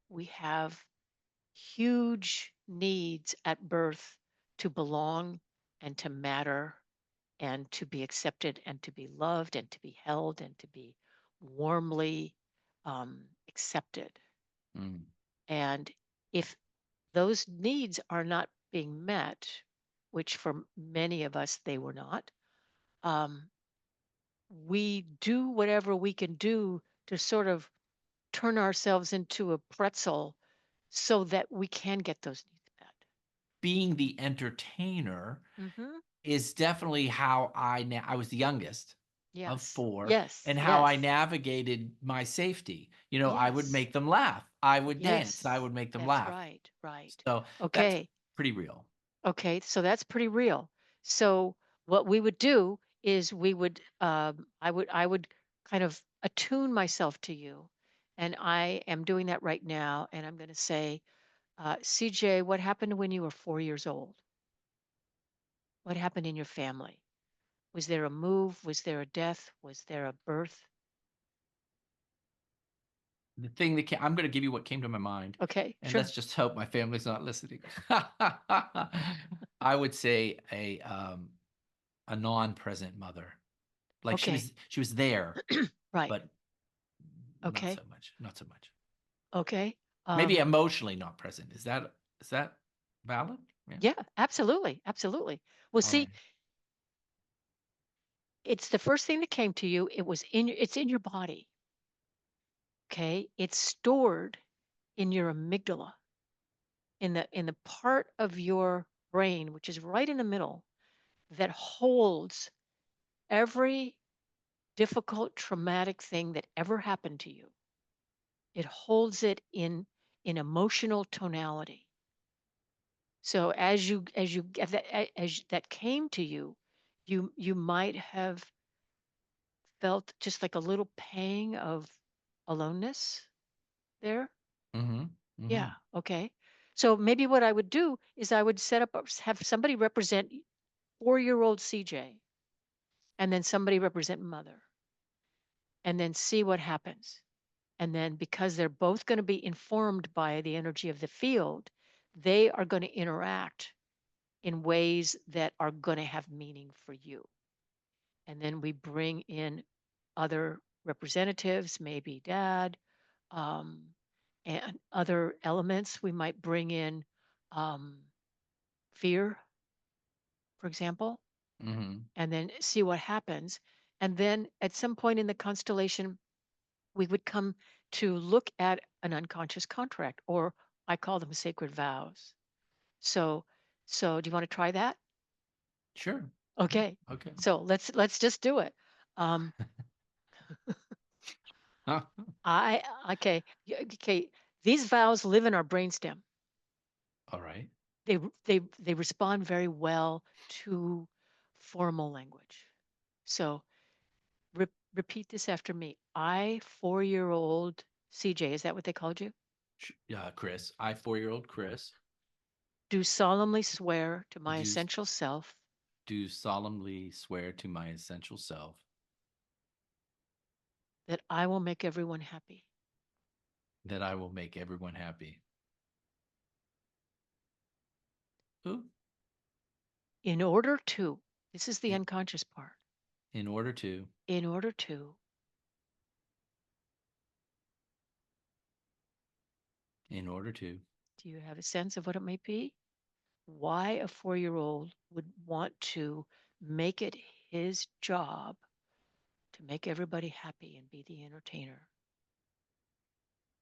we have huge needs at birth to belong and to matter and to be accepted and to be loved and to be held and to be warmly accepted. Mm. And if those needs are not being met, which for many of us they were not, um, we do whatever we can do to sort of turn ourselves into a pretzel so that we can get those needs Being the entertainer met. is definitely how I was the youngest of Yes, four, yes, and how I yes, navigated my safety. I would yes, make them laugh. I would dance. I yes. would make them That's laugh. right, right. So that's Okay, pretty real. okay. So that's pretty real. So what we would do is I would kind of attune myself to you, and I am doing that right now. And I'm going to say, CJ, what happened when you were 4 years old? What happened in your family? Was there a move? Was there a death? Was there a birth? The thing that I'm going to give you what came to my mind, Okay, and let's sure. just hope my family's not listening. I would say a non-present mother. Like Okay, she was there, right. but not Okay, so much. Not so much. okay. Maybe Um, emotionally not present. Is that valid? Yeah. Yeah, absolutely, absolutely. Well, All right. see, it's the first thing that came to you. It's in your body. Okay. It's stored in your amygdala, in the part of your brain, which is right in the middle, that holds every difficult, traumatic thing that ever happened to you. It holds it in emotional tonality. So as you get that as that came to you, you might have felt just like a little pang of aloneness there. Mm-hmm. Mm-hmm. Yeah. Okay. So maybe what I would do is I would have somebody represent 4-year-old CJ and then somebody represent mother and then see what happens. And then because they're both going to be informed by the energy of the field, they are going to interact in ways that are going to have meaning for you. And then we bring in other representatives, maybe dad, um, and other elements. We might bring in um, fear, for example, Mm-hmm. and then see what happens. And then at some point in the constellation, we would come to look at an unconscious contract, or I call them sacred vows. So, so do you want to try that? Sure. Yeah. Okay. Okay. So let's just do it. Um, Huh. I okay okay. These vows live in our brainstem. All right. They respond very well to formal language. So repeat this after me. I 4-year-old CJ, is that what they called you? Chris. I 4-year-old Chris Do solemnly swear to my do essential self do solemnly swear to my essential self that I will make everyone happy. that I will make everyone happy. Ooh. In order to, this is the In, unconscious part. in order to, In order to, in order to, do you have a sense of what it may be? Why a 4-year-old would want to make it his job to make everybody happy and be the entertainer.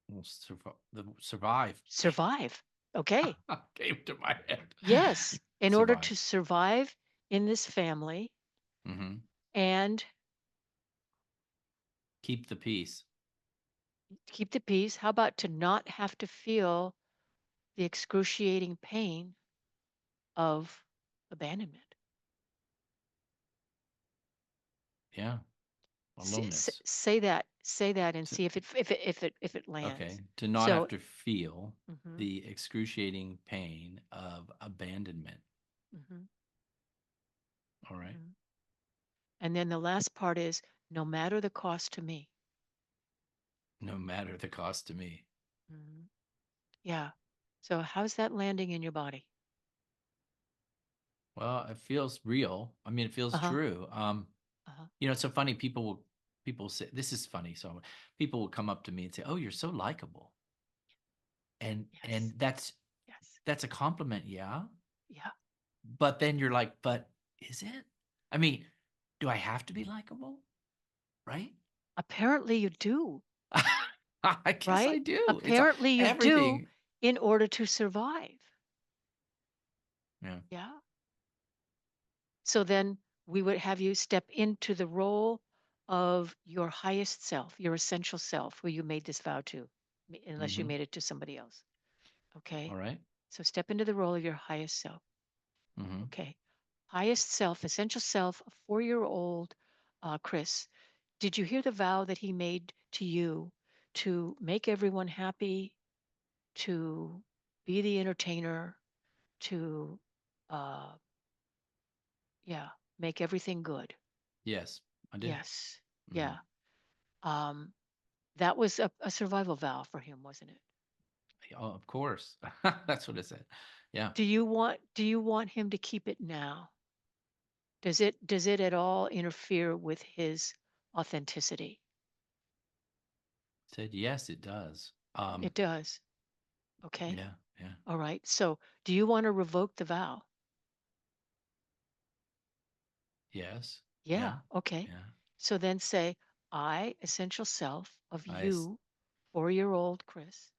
well, survive. Survive. Okay. Came to my head. Yes. In order Survive. to survive in this family Mm-hmm. and Keep the peace. keep the peace, how about to not have to feel the excruciating pain of abandonment? Yeah. Aloneness. Say that and To, see if it okay. lands. To not have So, to feel mhm, the excruciating pain of abandonment. mhm, All right. mhm. And then the last part is no matter the cost to me. No matter the cost to me. Mhm. Yeah. So how's that landing in your body? Well, it feels real. I mean, it feels Uh-huh. true. Uh-huh. It's so funny. People say this is funny. So people will come up to me and say, "Oh, you're so likable," and Yes. Yes. that's a compliment, yeah. Yeah. But then you're like, but is it? I mean, do I have to be likable? Right? Apparently you do, I guess I right? do. It's Apparently you do everything. in order to survive. Yeah. Yeah. So then we would have you step into the role of your highest self, your essential self, who you made this vow to, unless you Mm-hmm. made it to somebody else. Okay. All right. So step into the role of your highest self. Mm-hmm. Okay. Highest self, essential self, a 4-year-old Chris. Did you hear the vow that he made to you to make everyone happy, to be the entertainer, to, uh, yeah, make everything good? Yes, I did. Yes. Mm-hmm. Yeah. Um, that was a survival vow for him, wasn't it? Oh, of course. That's what it said. Yeah. Do you want him to keep it now? Does it at all interfere with his authenticity? Said yes, it does. It does. Okay. Yeah, yeah. All right. So, do you want to revoke the vow? Yes. Yeah. Yeah. Okay. Yeah. So then say, I, essential self of I es- you, 4-year-old Chris,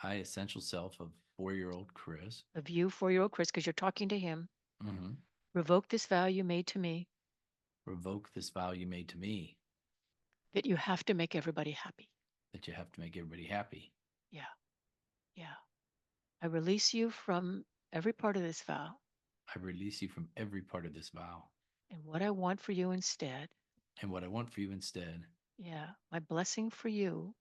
I essential self of 4-year-old Chris. of you, 4-year-old Chris, because you're talking to him, Mm-hmm. revoke this vow you made to me Revoke this vow you made to me that you have to make everybody happy. that you have to make everybody happy. Yeah. Yeah. I release you from every part of this vow. I release you from every part of this vow. And what I want for you instead, And what I want for you instead yeah, my blessing for you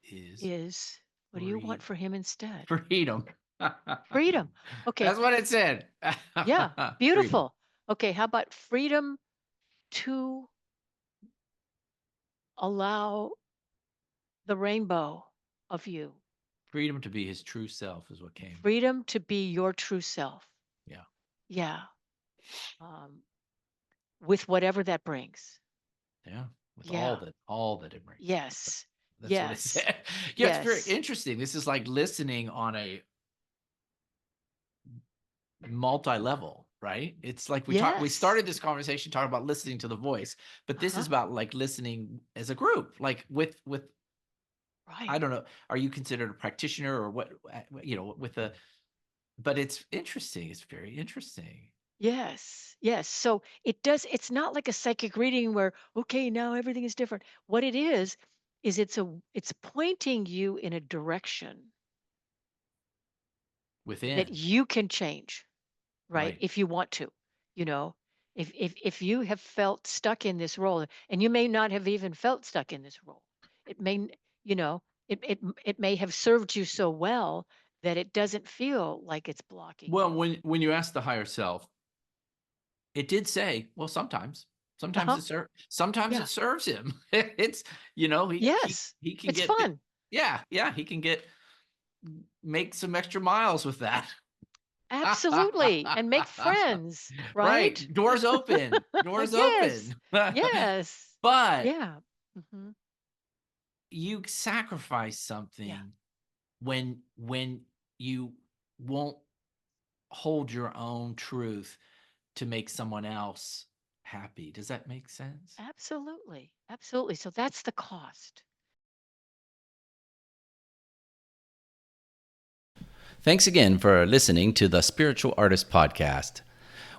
is is, what do you want free for him instead? freedom. Freedom. Okay. That's what it said. Yeah. Freedom. Beautiful. Okay. How about freedom to allow the rainbow of you? Freedom to be his true self is what came. Freedom to be your true self. Yeah. Yeah. Um, with whatever that brings. Yeah. With Yeah. all that it brings. Yes. That's what it Yes. said. Yeah, it's very Yes. interesting. This is like listening on a multi-level, right? It's like we Yes. started this conversation talking about listening to the voice, but this is Uh-huh. about like listening as a group, like with I Right. don't know, are you considered a practitioner or what with a but it's interesting. It's very interesting. Yes. Yes. So it's not like a psychic reading where, okay, now everything is different. What it is it's pointing you in a direction that Within, you can change, right? right. If you want to, you know, if you have felt stuck in this role, and you may not have even felt stuck in this role, it may, you know, it may have served you so well that it doesn't feel like it's blocking Well, you. when you ask the higher self, it did say, well, Uh-huh. sometimes Yeah. it serves him. It's he Yes. he can It's get fun. yeah, yeah, he can get make some extra miles with that. Absolutely. And make friends, right? Right. Doors open. Doors Yes. open. Yes. But Yeah. Hmm. you sacrifice Yeah. something when you won't hold your own truth to make someone else happy. Does that make sense? Absolutely. Absolutely. So that's the cost. Thanks again for listening to the Spiritual Artist Podcast.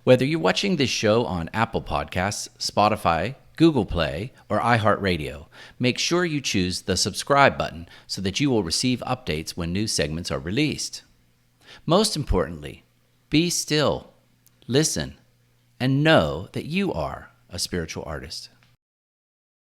Whether you're watching this show on Apple Podcasts, Spotify, Google Play, or iHeartRadio, make sure you choose the subscribe button so that you will receive updates when new segments are released. Most importantly, be still, listen, and know that you are a spiritual artist.